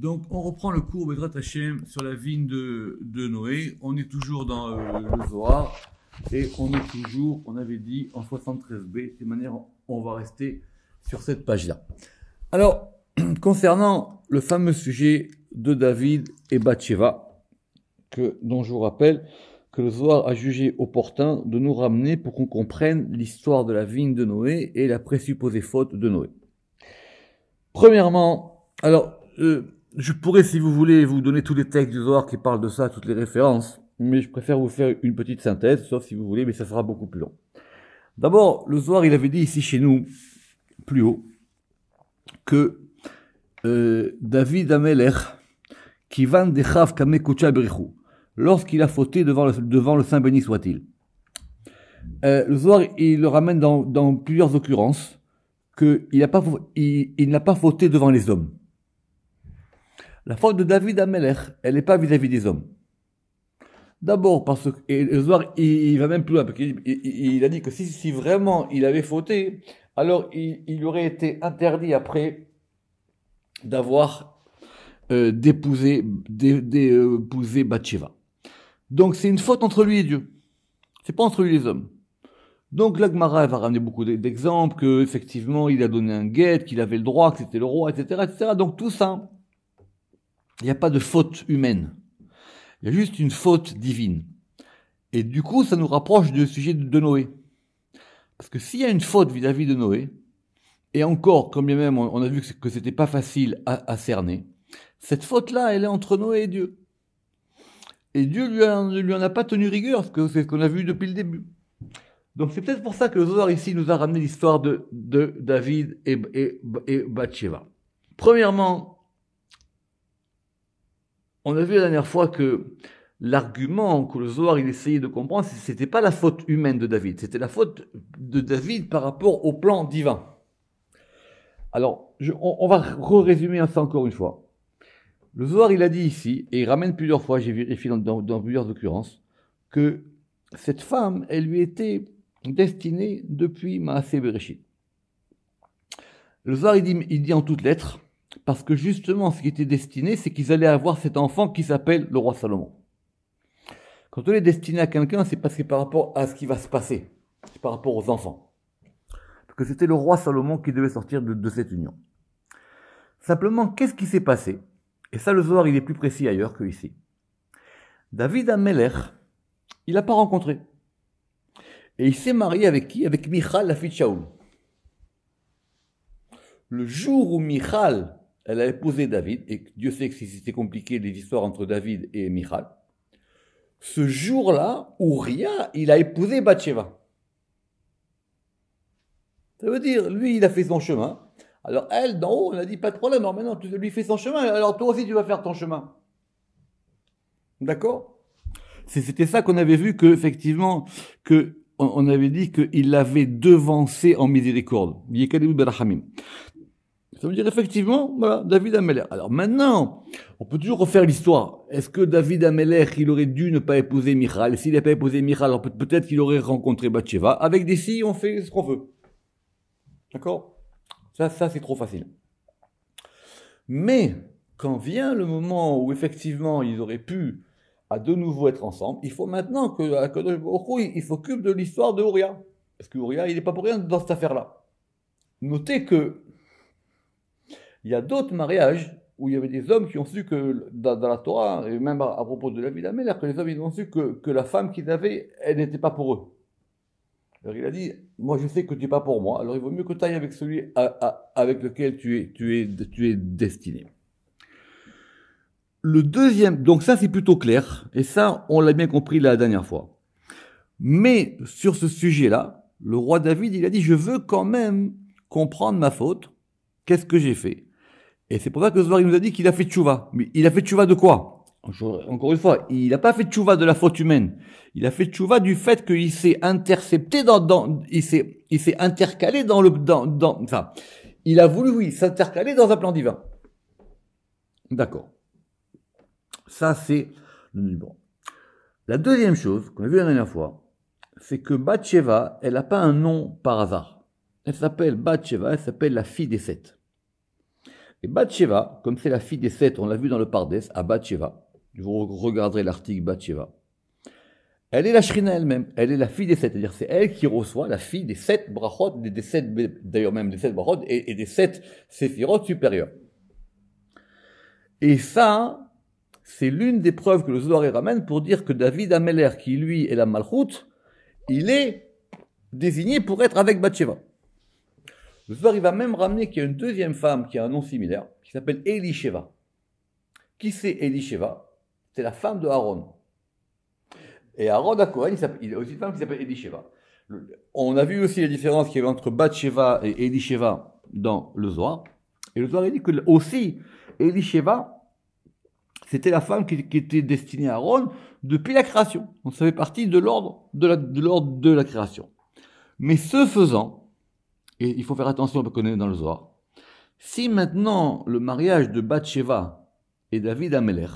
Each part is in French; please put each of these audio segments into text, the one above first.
Donc, on reprend le cours Bezrat Hashem sur la vigne de Noé. On est toujours dans le Zohar et on est toujours, on avait dit, en 73b. De manière, on va rester sur cette page-là. Alors, concernant le fameux sujet de David et Bathsheba, dont je vous rappelle que le Zohar a jugé opportun de nous ramener pour qu'on comprenne l'histoire de la vigne de Noé et la présupposée faute de Noé. Premièrement, alors, je pourrais, si vous voulez, vous donner tous les textes du Zohar qui parlent de ça, toutes les références, mais je préfère vous faire une petite synthèse, sauf si vous voulez, mais ça sera beaucoup plus long. D'abord, le Zohar, il avait dit ici chez nous, plus haut, que David Amelech, qui van dechav kamekucha berichu, lorsqu'il a fauté devant le Saint béni soit-il. Le Zohar, il le ramène dans plusieurs occurrences, qu'il n'a pas fauté devant les hommes. La faute de David Amelech, elle n'est pas vis-à-vis des hommes. D'abord parce que, et le Zohar, il va même plus loin, parce qu'il a dit que si vraiment il avait fauté, alors il aurait été interdit après d'avoir d'épouser Bathsheba. Donc c'est une faute entre lui et Dieu. C'est pas entre lui et les hommes. Donc la Gemara va ramener beaucoup d'exemples, que effectivement il a donné un guet, qu'il avait le droit, que c'était le roi, etc., etc. Donc tout ça, il n'y a pas de faute humaine. Il y a juste une faute divine. Et du coup, ça nous rapproche du sujet de Noé. Parce que s'il y a une faute vis-à-vis de Noé, et encore, comme bien même on a vu que c'était pas facile à cerner, cette faute-là, elle est entre Noé et Dieu. Et Dieu ne lui en a pas tenu rigueur, parce que c'est ce qu'on a vu depuis le début. Donc c'est peut-être pour ça que le Zohar ici nous a ramené l'histoire de David et Bathsheba. Premièrement, on a vu la dernière fois que l'argument que le Zohar il essayait de comprendre, c'était pas la faute humaine de David, c'était la faute de David par rapport au plan divin. Alors, on va résumer ça encore une fois. Le Zohar il a dit ici, et il ramène plusieurs fois, j'ai vérifié dans plusieurs occurrences, que cette femme, elle lui était destinée depuis Maaseh Bereshit. Le Zohar il dit en toutes lettres, parce que justement, ce qui était destiné, c'est qu'ils allaient avoir cet enfant qui s'appelle le roi Salomon. Quand on est destiné à quelqu'un, c'est parce que par rapport à ce qui va se passer, c'est par rapport aux enfants. Parce que c'était le roi Salomon qui devait sortir de cette union. Simplement, qu'est-ce qui s'est passé? Et ça, le Zohar, il est plus précis ailleurs que ici. David Amelech, il n'a pas rencontré. Et il s'est marié avec qui? Avec Michal, la fille de Shaoul. Le jour où Michal, elle a épousé David, et Dieu sait que c'était compliqué les histoires entre David et Michal, ce jour-là, Uriah, il a épousé Bathsheba. Ça veut dire, lui, il a fait son chemin. Alors elle, d'en haut, on a dit, pas de problème, alors maintenant, tu lui fais son chemin, alors toi aussi, tu vas faire ton chemin. D'accord? C'était ça qu'on avait vu, effectivement, on avait dit qu'il l'avait devancé en miséricorde. Ça veut dire effectivement, voilà, David Amelech. Alors maintenant, on peut toujours refaire l'histoire. Est-ce que David Amelech, il aurait dû ne pas épouser Michal? S'il n'a pas épousé Michal, alors peut-être qu'il aurait rencontré Bathsheba. Avec des si, on fait ce qu'on veut. D'accord? Ça c'est trop facile. Mais, quand vient le moment où effectivement ils auraient pu à de nouveau être ensemble, il faut maintenant que il s'occupe de l'histoire de Uriah. Parce que Uriah, il n'est pas pour rien dans cette affaire-là. Notez que il y a d'autres mariages où il y avait des hommes qui ont su que, dans la Torah, et même à propos de la vie d'Amelech, que les hommes ils ont su que la femme qu'ils avaient, elle n'était pas pour eux. Alors il a dit, moi je sais que tu n'es pas pour moi, alors il vaut mieux que tu ailles avec celui avec lequel tu es destiné. Le deuxième, donc ça c'est plutôt clair, et ça on l'a bien compris la dernière fois. Mais sur ce sujet-là, le roi David, il a dit, je veux quand même comprendre ma faute, qu'est-ce que j'ai fait? Et c'est pour ça que Zohar, il nous a dit qu'il a fait tchouva. Mais il a fait tchouva de quoi? Encore une fois, il n'a pas fait tchouva de la faute humaine. Il a fait tchouva du fait qu'il s'est intercepté il s'est intercalé enfin, il a voulu, oui, s'intercaler dans un plan divin. D'accord. Ça, c'est le numéro. La deuxième chose qu'on a vu la dernière fois, c'est que Bathsheba, elle n'a pas un nom par hasard. Elle s'appelle Bathsheba, elle s'appelle la fille des Sept. Et Bathsheba, comme c'est la fille des sept, on l'a vu dans le Pardes, à Bathsheba, vous regarderez l'article Bathsheba, elle est la Shrina elle-même, elle est la fille des sept, c'est-à-dire c'est elle qui reçoit la fille des sept brachot, des sept, d'ailleurs même des sept brachot et des sept séphirot supérieurs. Et ça, c'est l'une des preuves que le Zohar ramène pour dire que David Ameler, qui lui est la Malchut, il est désigné pour être avec Bathsheba. Le Zohar il va même ramener qu'il y a une deuxième femme qui a un nom similaire, qui s'appelle Elisheva. Qui c'est Elisheva? C'est la femme de Aaron. Et Aaron à Cohen, il a aussi une femme qui s'appelle Elisheva. On a vu aussi la différence qu'il y avait entre Bathsheba et Elisheva dans le Zohar. Et le Zohar il dit que aussi, Elisheva, c'était la femme qui était destinée à Aaron depuis la création. Donc ça fait partie de l'ordre de la création. Mais ce faisant, et il faut faire attention parce qu'on est dans le Zohar, si maintenant le mariage de Bathsheba et David Ameler,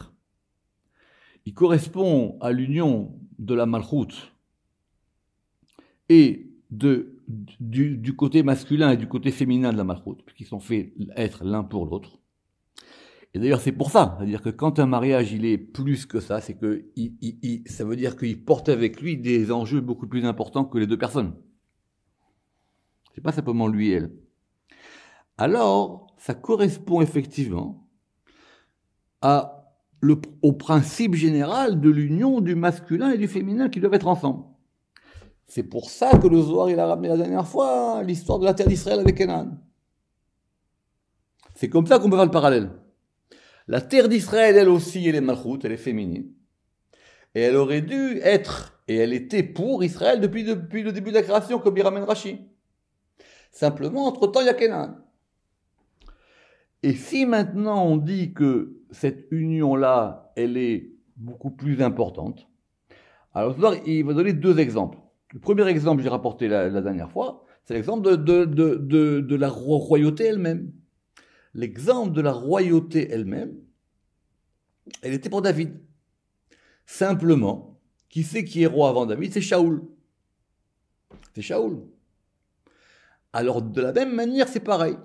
il correspond à l'union de la Malchut et du côté masculin et du côté féminin de la Malchut, puisqu'ils sont faits être l'un pour l'autre. Et d'ailleurs, c'est pour ça, c'est-à-dire que quand un mariage il est plus que ça, c'est que ça veut dire qu'il porte avec lui des enjeux beaucoup plus importants que les deux personnes. C'est pas simplement lui et elle. Alors, ça correspond effectivement au principe général de l'union du masculin et du féminin qui doivent être ensemble. C'est pour ça que le Zohar il a ramené la dernière fois l'histoire de la terre d'Israël avec Canaan. C'est comme ça qu'on peut faire le parallèle. La terre d'Israël, elle aussi, elle est malchut, elle est féminine. Et elle aurait dû être, et elle était pour Israël depuis le début de la création, comme il ramène Rashi. Simplement, entre-temps, il y a Canaan. Et si maintenant on dit que cette union-là, elle est beaucoup plus importante, alors il va donner deux exemples. Le premier exemple que j'ai rapporté la dernière fois, c'est l'exemple de la royauté elle-même. L'exemple de la royauté elle-même, elle était pour David. Simplement, qui c'est qui est roi avant David? C'est Shaoul. C'est Shaoul. Alors, de la même manière, c'est pareil.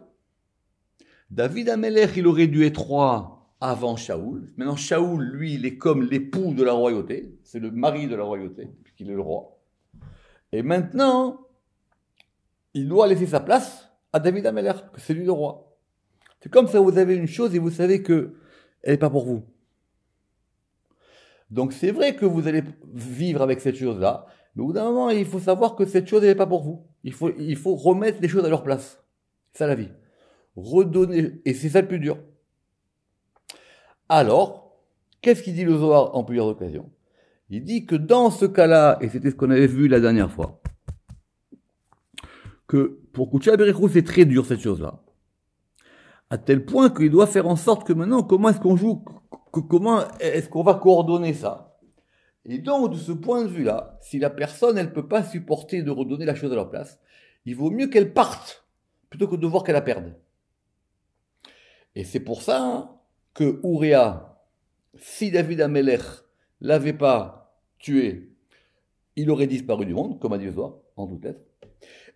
David Amelech, il aurait dû être roi avant Shaoul. Maintenant, Shaoul, lui, il est comme l'époux de la royauté. C'est le mari de la royauté, puisqu'il est le roi. Et maintenant, il doit laisser sa place à David Amelech, que c'est lui le roi. C'est comme ça, vous avez une chose et vous savez qu'elle n'est pas pour vous. Donc, c'est vrai que vous allez vivre avec cette chose-là, mais au bout d'un moment, il faut savoir que cette chose, elle n'est pas pour vous. Il faut remettre les choses à leur place. C'est ça la vie. Redonner, et c'est ça le plus dur. Alors, qu'est-ce qu'il dit le Zohar en plusieurs occasions? Il dit que dans ce cas-là, et c'était ce qu'on avait vu la dernière fois, que pour Koucha Berichou, c'est très dur cette chose-là. À tel point qu'il doit faire en sorte que maintenant, comment est-ce qu'on joue, comment est-ce qu'on va coordonner ça? Et donc, de ce point de vue-là, si la personne, elle peut pas supporter de redonner la chose à leur place, il vaut mieux qu'elle parte, plutôt que de voir qu'elle la perde. Et c'est pour ça que Ouria, si David Amelech l'avait pas tué, il aurait disparu du monde, comme a dit le Zohar, en toute lettre.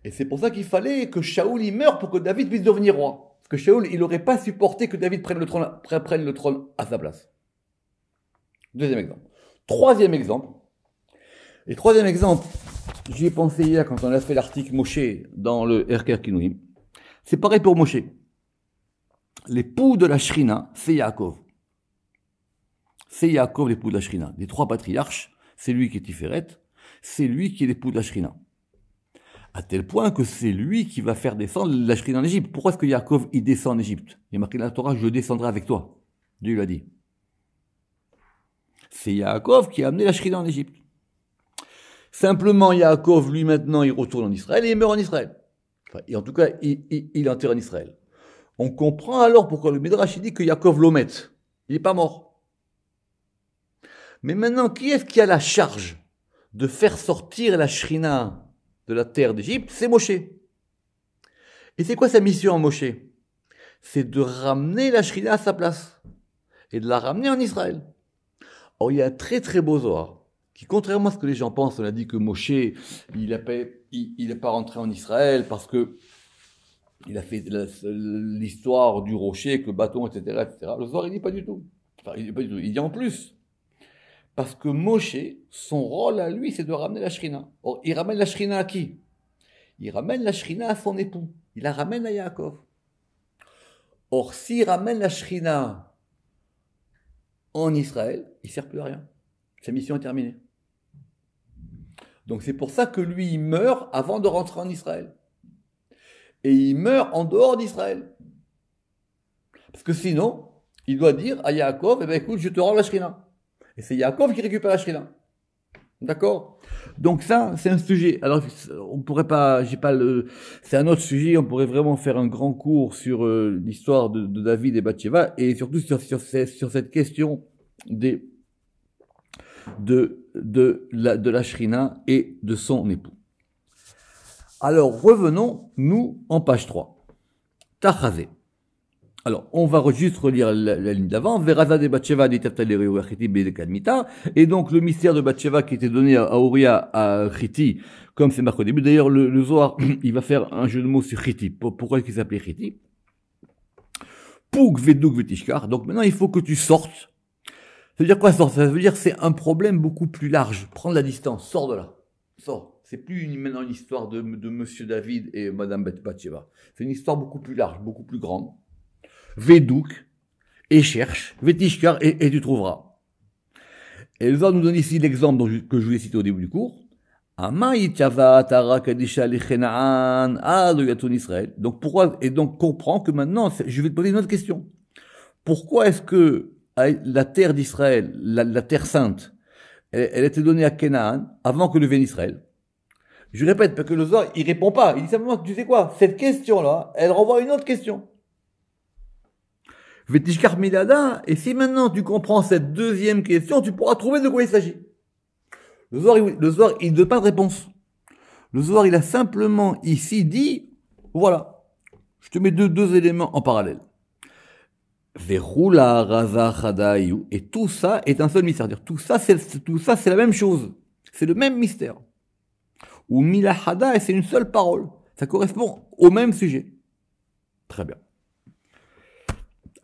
Et c'est pour ça qu'il fallait que Shaoul y meure pour que David puisse devenir roi. Parce que Shaoul, il n'aurait pas supporté que David prenne le trône à sa place. Deuxième exemple. Troisième exemple. Et troisième exemple, j'y ai pensé hier quand on a fait l'article Moshe dans le Erker Kinouim. C'est pareil pour Moshe. L'époux de la Shrina, c'est Yaakov. C'est Yaakov, l'époux de la Shrina. Des trois patriarches, c'est lui qui est Tiferet, c'est lui qui est l'époux de la Shrina. À tel point que c'est lui qui va faire descendre la Shrina en Égypte. Pourquoi est-ce que Yaakov, il descend en Égypte? Il y a marqué dans la Torah, je descendrai avec toi. Dieu l'a dit. C'est Yaakov qui a amené la Shrina en Égypte. Simplement, Yaakov, lui, maintenant, il retourne en Israël et il meurt en Israël. Enfin, et en tout cas, il enterre en Israël. On comprend alors pourquoi le Midrash dit que Yaakov l'omet. Il n'est pas mort. Mais maintenant, qui est-ce qui a la charge de faire sortir la Shrina de la terre d'Égypte? C'est Moshe. Et c'est quoi sa mission en Moshe? C'est de ramener la Shrina à sa place et de la ramener en Israël. Or, il y a un très très beau Zohar qui, contrairement à ce que les gens pensent, on a dit que Moshe, il n'est pas rentré en Israël parce que Il a fait l'histoire du rocher avec le bâton, etc., etc. Le Zohar, il dit pas du tout. Enfin, il dit pas du tout. Il dit en plus. Parce que Moshe, son rôle à lui, c'est de ramener la Shrina. Or, il ramène la Shrina à qui? Il ramène la Shrina à son époux. Il la ramène à Yaakov. Or, s'il ramène la Shrina en Israël, il ne sert plus à rien. Sa mission est terminée. Donc c'est pour ça que lui, il meurt avant de rentrer en Israël. Et il meurt en dehors d'Israël. Parce que sinon, il doit dire à Yaakov, eh ben écoute, je te rends la Shrina. Et c'est Yaakov qui récupère la Shrina. D'accord? Donc ça, c'est un sujet. Alors, on pourrait pas, c'est un autre sujet, on pourrait vraiment faire un grand cours sur l'histoire de David et Bathsheba, et surtout sur cette question de la Shrina et de son époux. Alors, revenons, nous, en page 3. Tachazé. Alors, on va juste relire la ligne d'avant. Veraza de Bathsheba d'Itatalere ou Achiti Bedekadmita. Et donc, le mystère de Bathsheba qui était donné à Uriah, à Chiti, comme c'est marqué au début. D'ailleurs, le Zohar, il va faire un jeu de mots sur Chiti. Pourquoi est-ce qu'il s'appelait Chiti? Pouk Veduk Vetishkar. Donc, maintenant, il faut que tu sortes. Ça veut dire quoi, sorte? Ça veut dire que c'est un problème beaucoup plus large. Prendre la distance. Sors de là. Sors. C'est plus maintenant une histoire de Monsieur David et Madame Bathsheba. C'est une histoire beaucoup plus large, beaucoup plus grande. Vedouk, et cherche, Vetishkar, et tu trouveras. Et le Zohar nous donne ici l'exemple que je vous ai cité au début du cours. Donc pourquoi, et donc comprends que maintenant, je vais te poser une autre question. Pourquoi est-ce que la terre d'Israël, la terre sainte, elle était donnée à Canaan avant que ne vienne Israël? Je répète, parce que le Zohar, il répond pas. Il dit simplement, tu sais quoi, cette question-là, elle renvoie à une autre question. Vetishkar Milada, et si maintenant tu comprends cette deuxième question, tu pourras trouver de quoi il s'agit. Le Zohar, il ne donne pas de réponse. Le Zohar, il a simplement ici dit, voilà, je te mets deux éléments en parallèle. Verula Raza Chadayu, et tout ça est un seul mystère. Tout ça, c'est la même chose. C'est le même mystère. Ou Mila Hada, et c'est une seule parole. Ça correspond au même sujet. Très bien.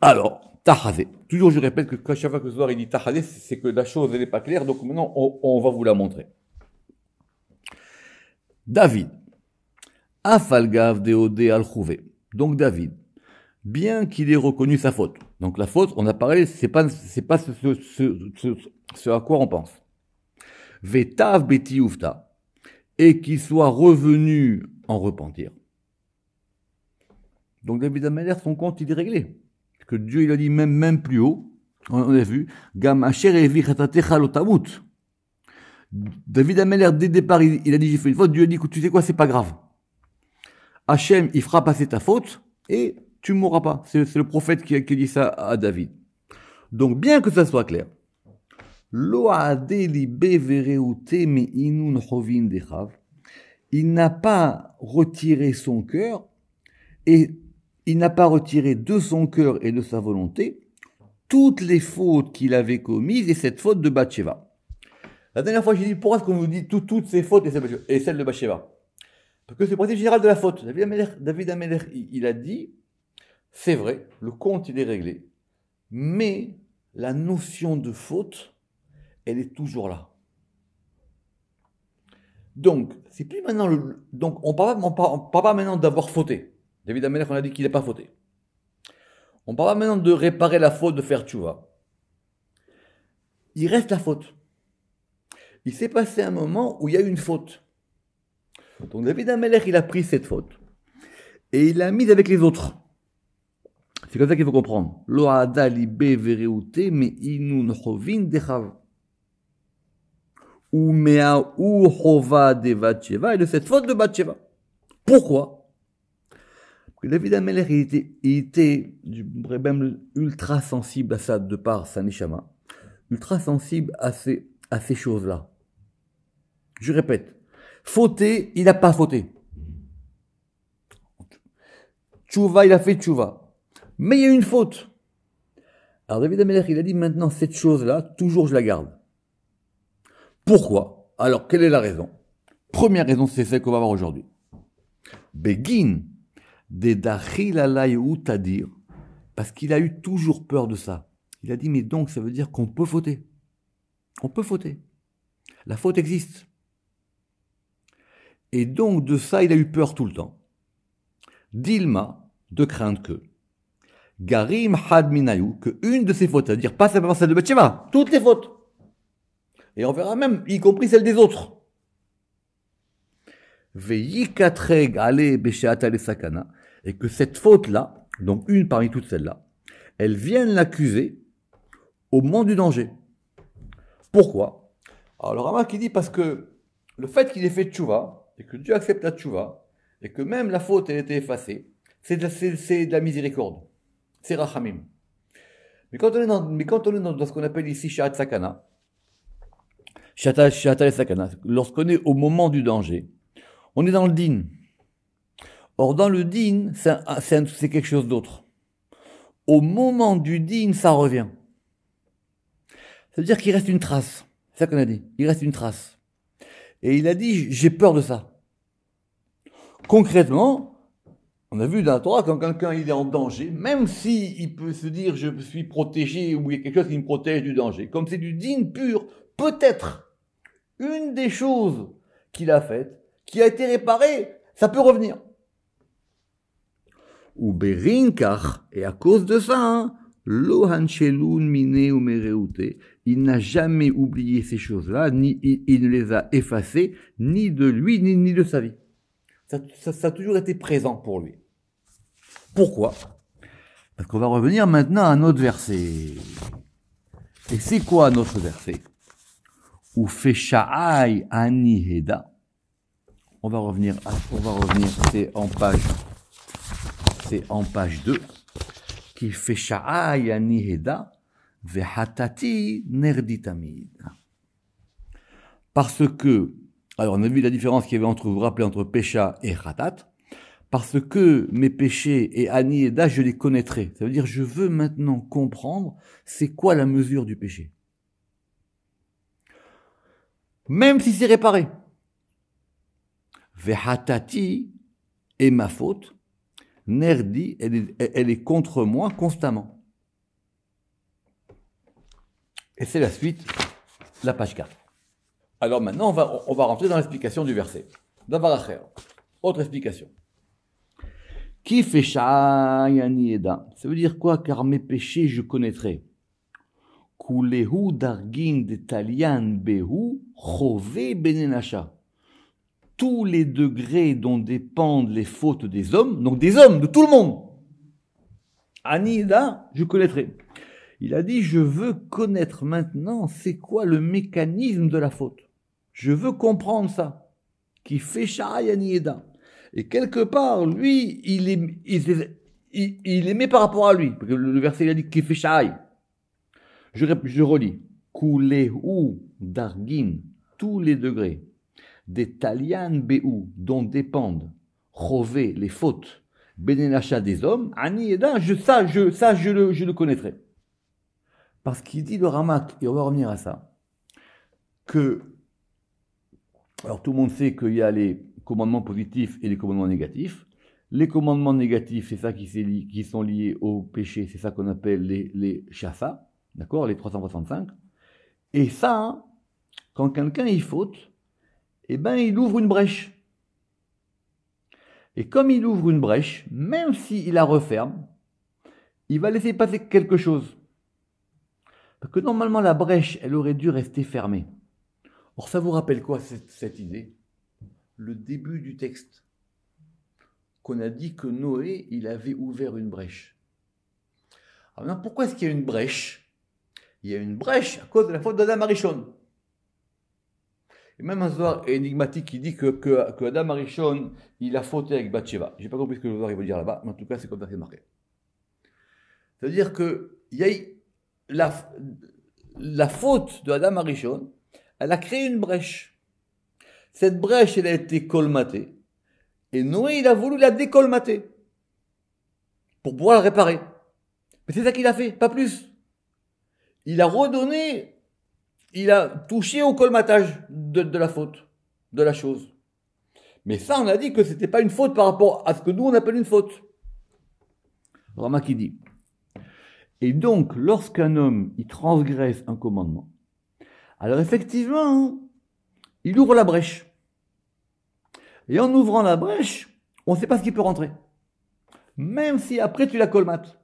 Alors, Tahazé. Toujours, je répète que chaque fois que le Zohar il dit Tahazé, c'est que la chose n'est pas claire, donc maintenant, on va vous la montrer. David. Afalgav deodé al-Chouvé. Donc, David. Bien qu'il ait reconnu sa faute. Donc, la faute, on a parlé, c'est pas ce à quoi on pense. Vetav beti ufta. Et qu'il soit revenu en repentir. Donc, David Ameller, son compte, il est réglé. Que Dieu, il a dit même plus haut, on a vu, Gam Asher Evi Chatatecha Lotamut. David Ameller, dès le départ, il a dit, j'ai fait une faute. Dieu a dit, écoute, tu sais quoi, c'est pas grave. Hachem, il fera passer ta faute, et tu ne mourras pas. C'est le prophète qui dit ça à David. Donc, bien que ça soit clair, il n'a pas retiré son cœur, et il n'a pas retiré de son cœur et de sa volonté toutes les fautes qu'il avait commises et cette faute de Bathsheba. La dernière fois, j'ai dit, pourquoi est-ce qu'on nous dit toutes ces fautes et celles de Bathsheba? Parce que c'est le principe général de la faute. David Ameller, il a dit, c'est vrai, le compte, il est réglé, mais la notion de faute, elle est toujours là. Donc, c'est plus maintenant donc, on parle pas maintenant d'avoir fauté. David Ameller, on a dit qu'il n'a pas fauté. On parle maintenant de réparer la faute, de faire tchouva. Il reste la faute. Il s'est passé un moment où il y a eu une faute. Donc David Ameller, il a pris cette faute et il l'a mise avec les autres. C'est comme ça qu'il faut comprendre. Loada libe vereute me inun chovin dechav. Ou mea ou chova de Bathsheba et de cette faute de Bathsheba. Pourquoi? David Ameller, il était même ultra sensible à ça, de par sa neshama, ultra sensible à ces choses-là. Je répète, fauter, il n'a pas fauté. Tchouva, il a fait tchouva. Mais il y a une faute. Alors David Ameller, il a dit maintenant, cette chose-là, toujours je la garde. Pourquoi? Alors, quelle est la raison? Première raison, c'est celle qu'on va voir aujourd'hui. Begin. Des dakhil alayhu tadir, parce qu'il a eu toujours peur de ça. Il a dit, mais donc ça veut dire qu'on peut fauter. On peut fauter. La faute existe. Et donc de ça, il a eu peur tout le temps. Dilma, de crainte que Garim had minayou, que une de ses fautes, c'est-à-dire pas simplement celle de Bathsheba, toutes les fautes. Et on verra même, y compris celles des autres. Ve'yikatreg ale besheat ale sakana, et que cette faute-là, donc une parmi toutes celles-là, elle vienne l'accuser au moment du danger. Pourquoi? Alors le Rama qui dit parce que le fait qu'il ait fait tchouva, et que Dieu accepte la tchouva, et que même la faute elle était effacée, c'est de la miséricorde. C'est rachamim. Mais quand on est dans ce qu'on appelle ici Shat Sakana, Shat Sakana, lorsqu'on est au moment du danger, on est dans le din. Or, dans le din, c'est quelque chose d'autre. Au moment du din, ça revient. Ça veut dire qu'il reste une trace. C'est ça qu'on a dit. Il reste une trace. Et il a dit, j'ai peur de ça. Concrètement, on a vu dans la Torah, quand quelqu'un il est en danger, même si il peut se dire, je suis protégé, ou il y a quelque chose qui me protège du danger, comme c'est du din pur, peut-être, une des choses qu'il a faites, qui a été réparée, ça peut revenir. Ou berinkar, et à cause de ça, lo hanchelun mine ou mereute, il n'a jamais oublié ces choses-là, ni il ne les a effacées, ni de lui, ni de sa vie. Ça a toujours été présent pour lui. Pourquoi? Parce qu'on va revenir maintenant à notre verset. Et c'est quoi notre verset? Ou fesha'ai ani heda. On va revenir, c'est en page 2. Qui fesha'ai ani heda vehatati nerditamid. Parce que, alors on a vu la différence qu'il y avait entre, vous vous rappelez, entre pécha et khatat. Parce que mes péchés et ani heda, je les connaîtrai. Ça veut dire, je veux maintenant comprendre c'est quoi la mesure du péché. Même si c'est réparé. Vehatati est ma faute. Nerdi, elle est contre moi constamment. Et c'est la suite, la page 4. Alors maintenant, on va rentrer dans l'explication du verset. Davaracher. Autre explication. Qui fait sha'ayani eda? Ça veut dire quoi? Car mes péchés, je connaîtrai. Kulehu dargin de talian behu chove benenasha. Tous les degrés dont dépendent les fautes des hommes, donc des hommes, de tout le monde. Anida, je connaîtrai. Il a dit, je veux connaître maintenant c'est quoi le mécanisme de la faute. Je veux comprendre ça. Qui fait Anida. Et quelque part, lui, il aimait par rapport à lui. Parce que le verset, il a dit, qui fait je relis. Kulehu dargin, tous les degrés. Des talian be'u, dont dépendent chové, les fautes, benenasha des hommes, ani eda, je le connaîtrai. Parce qu'il dit le Ramak, et on va revenir à ça, que, alors tout le monde sait qu'il y a les commandements positifs et les commandements négatifs. Les commandements négatifs, c'est ça qui sont liés au péché, c'est ça qu'on appelle les shafa, d'accord, les 365. Et ça, quand quelqu'un y faute, eh ben, il ouvre une brèche. Et comme il ouvre une brèche, même s'il la referme, il va laisser passer quelque chose. Parce que normalement, la brèche, elle aurait dû rester fermée. Or, ça vous rappelle quoi, cette idée? Le début du texte. Qu'on a dit que Noé, il avait ouvert une brèche. Alors maintenant, pourquoi est-ce qu'il y a une brèche? Il y a une brèche à cause de la faute d'Adam Arishon. Et même un Zohar énigmatique qui dit que Adam Arishon, il a fauté avec Bathsheba. Je n'ai pas compris ce que le Zohar veut dire là-bas, mais en tout cas, c'est comme ça que c'est marqué. C'est-à-dire que il y a la faute de Adam Arishon, elle a créé une brèche. Cette brèche, elle a été colmatée. Et Noé, il a voulu la décolmater pour pouvoir la réparer. Mais c'est ça qu'il a fait, pas plus. Il a redonné... Il a touché au colmatage de la faute, de la chose. Mais ça, on a dit que c'était pas une faute par rapport à ce que nous, on appelle une faute. Rama qui dit. Et donc, lorsqu'un homme, il transgresse un commandement, alors effectivement, il ouvre la brèche. Et en ouvrant la brèche, on ne sait pas ce qui peut rentrer. Même si après tu la colmates.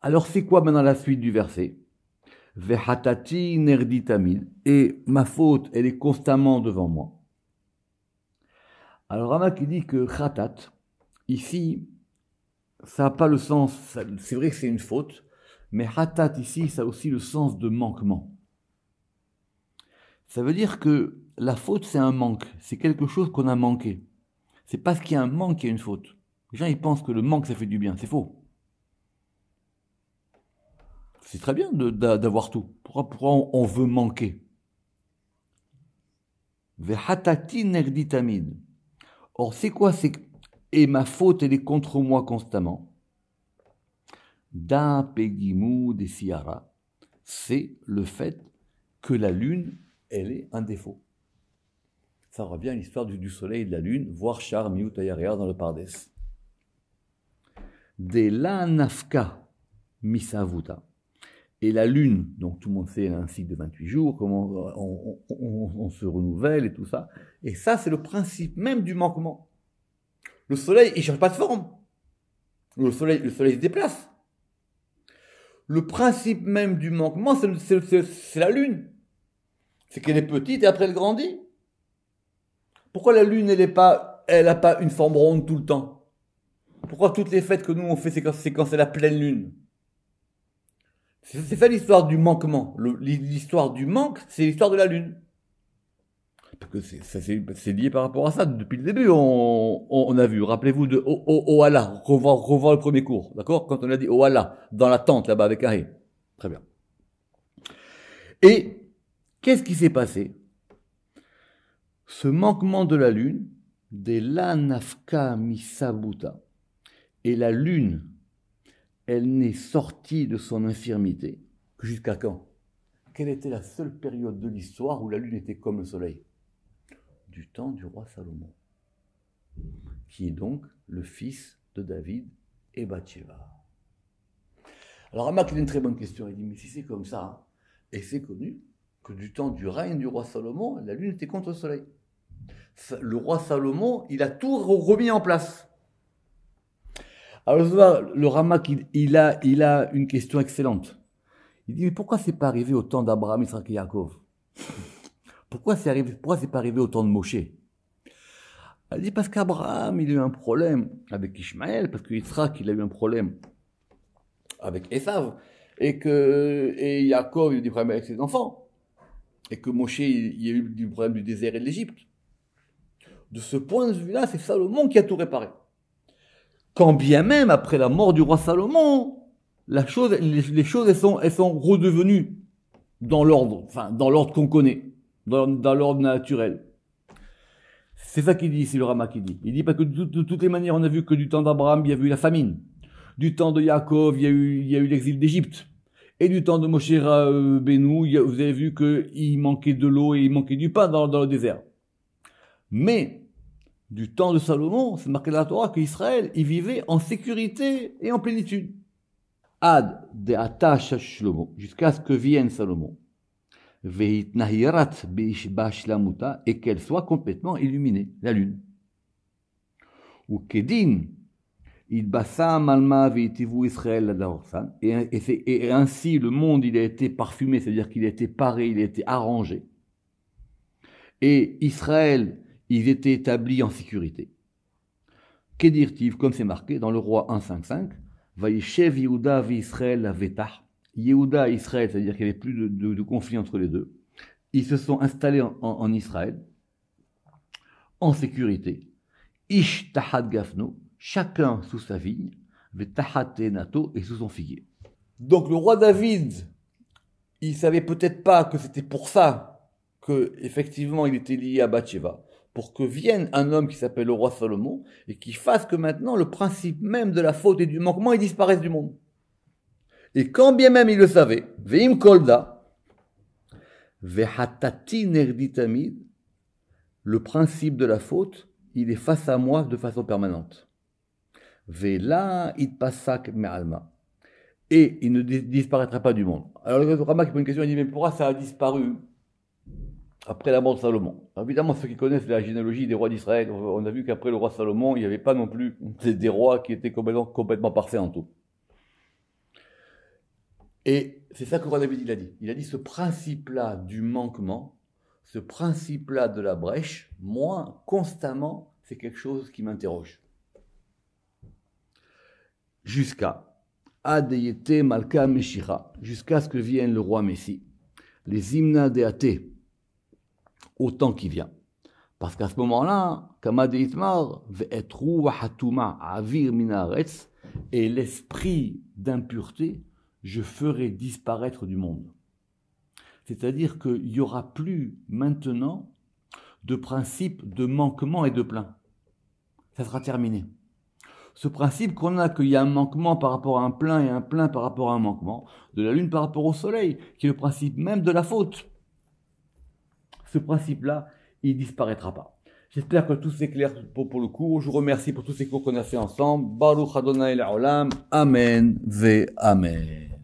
Alors c'est quoi maintenant la suite du verset? Vehatati nerditamid. Et ma faute, elle est constamment devant moi. Alors Rama qui dit que khatat, ici, ça n'a pas le sens, c'est vrai que c'est une faute, mais khatat ici, ça a aussi le sens de manquement. Ça veut dire que la faute, c'est un manque, c'est quelque chose qu'on a manqué. C'est parce qu'il y a un manque qu'il y a une faute. Les gens, ils pensent que le manque, ça fait du bien, c'est faux. C'est très bien d'avoir tout. Pourquoi on veut manquer? Vehatati nerditamid. Or, c'est quoi? Et ma faute, elle est contre moi constamment. Da pegimou de siara. C'est le fait que la lune, elle est un défaut. Ça revient à l'histoire du soleil et de la lune, voir Char Miutayarea dans le Pardes. De la nafka misavuta. Et la lune, donc tout le monde sait, elle a un cycle de 28 jours, comment on se renouvelle et tout ça. Et ça, c'est le principe même du manquement. Le soleil, il ne change pas de forme. Le soleil se déplace. Le principe même du manquement, c'est la lune. C'est qu'elle est petite et après elle grandit. Pourquoi la lune, elle n'a pas une forme ronde tout le temps? Pourquoi toutes les fêtes que nous on fait, c'est quand c'est la pleine lune? C'est ça l'histoire du manquement. L'histoire du manque, c'est l'histoire de la lune. Parce que c'est lié par rapport à ça. Depuis le début, on a vu. Rappelez-vous de Oala. Revoir le premier cours. D'accord? Quand on a dit Oala, dans la tente là-bas avec Harry. Très bien. Et qu'est-ce qui s'est passé? Ce manquement de la lune, de la nafka misabuta, et la lune, elle n'est sortie de son infirmité que jusqu'à quand? Quelle était la seule période de l'histoire où la lune était comme le soleil? Du temps du roi Salomon, qui est donc le fils de David et Bathsheba. Alors Ramak, il a une très bonne question. Il dit, mais si c'est comme ça, et c'est connu que du temps du règne du roi Salomon, la lune était contre le soleil. Le roi Salomon, il a tout remis en place. Alors le Ramak, il a une question excellente. Il dit, mais pourquoi c'est pas arrivé au temps d'Abraham, Isaac et Yaakov? Pourquoi c'est pas arrivé au temps de Moshe? Elle dit, parce qu'Abraham, il a eu un problème avec Ishmaël, parce qu'Isaac, il a eu un problème avec Esav, et Yaakov, il a eu des problèmes avec ses enfants, et que Moshe, il y a eu du problème du désert et de l'Égypte. De ce point de vue-là, c'est Salomon qui a tout réparé. Quand bien même, après la mort du roi Salomon, les choses, elles sont redevenues dans l'ordre qu'on connaît, dans l'ordre naturel. C'est ça qu'il dit ici, le Rama qui dit. Il dit parce que de toutes les manières, on a vu que du temps d'Abraham, il y a eu la famine. Du temps de Yaakov, il y a eu l'exil d'Égypte. Et du temps de Moshe Benou, vous avez vu qu'il manquait de l'eau et il manquait du pain dans le désert. Mais, du temps de Salomon, c'est marqué dans la Torah qu'Israël, il vivait en sécurité et en plénitude. Ad de Atash Shlomo, jusqu'à ce que vienne Salomon. Veitnahirat b'shlamuta, et qu'elle soit complètement illuminée, la lune. Ou Kedin, idbasam alma veitivu Israël ladorsan, et ainsi le monde il a été parfumé, c'est-à-dire qu'il a été paré, il a été arrangé. Et Israël, ils étaient établis en sécurité. Kedirtiv, comme c'est marqué dans le roi 1.5.5, Vaïchev Yehuda v'Israël avetah. Yehuda et Israël, c'est-à-dire qu'il n'y avait plus de conflit entre les deux. Ils se sont installés en Israël, en sécurité. Ish tahat gafno, chacun sous sa vigne, v'tahat nato, et sous son figuier. Donc le roi David, il savait peut-être pas que c'était pour ça que effectivement il était lié à Bathsheba, pour que vienne un homme qui s'appelle le roi Salomon et qui fasse que maintenant le principe même de la faute et du manquement il disparaisse du monde. Et quand bien même il le savait, veim kolda, vehatati nerditamid, le principe de la faute, il est face à moi de façon permanente. Vela itpasak me'alma. Et il ne disparaîtra pas du monde. Alors le Ramak pose une question, il dit, mais pourquoi ça a disparu après la mort de Salomon? Alors, évidemment, ceux qui connaissent la généalogie des rois d'Israël, on a vu qu'après le roi Salomon, il n'y avait pas non plus des rois qui étaient complètement parfaits en tout. Et c'est ça que le roi David il a dit. Il a dit ce principe-là du manquement, ce principe-là de la brèche, moi, constamment, c'est quelque chose qui m'interroge. Jusqu'à Adeyete Malka Meshira, jusqu'à ce que vienne le roi Messie, les hymnes déatés, au temps qui vient. Parce qu'à ce moment-là, Kama Deitmar, Ve'etru Wahatuma Avir Minaretz, et l'esprit d'impureté, je ferai disparaître du monde. C'est-à-dire qu'il n'y aura plus maintenant de principe de manquement et de plein. Ça sera terminé. Ce principe qu'on a qu'il y a un manquement par rapport à un plein et un plein par rapport à un manquement, de la lune par rapport au soleil, qui est le principe même de la faute. Ce principe-là, il ne disparaîtra pas. J'espère que tout c'est clair pour le cours. Je vous remercie pour tous ces cours qu'on a fait ensemble. Baruch Adonai Le'olam. Amen ve Amen.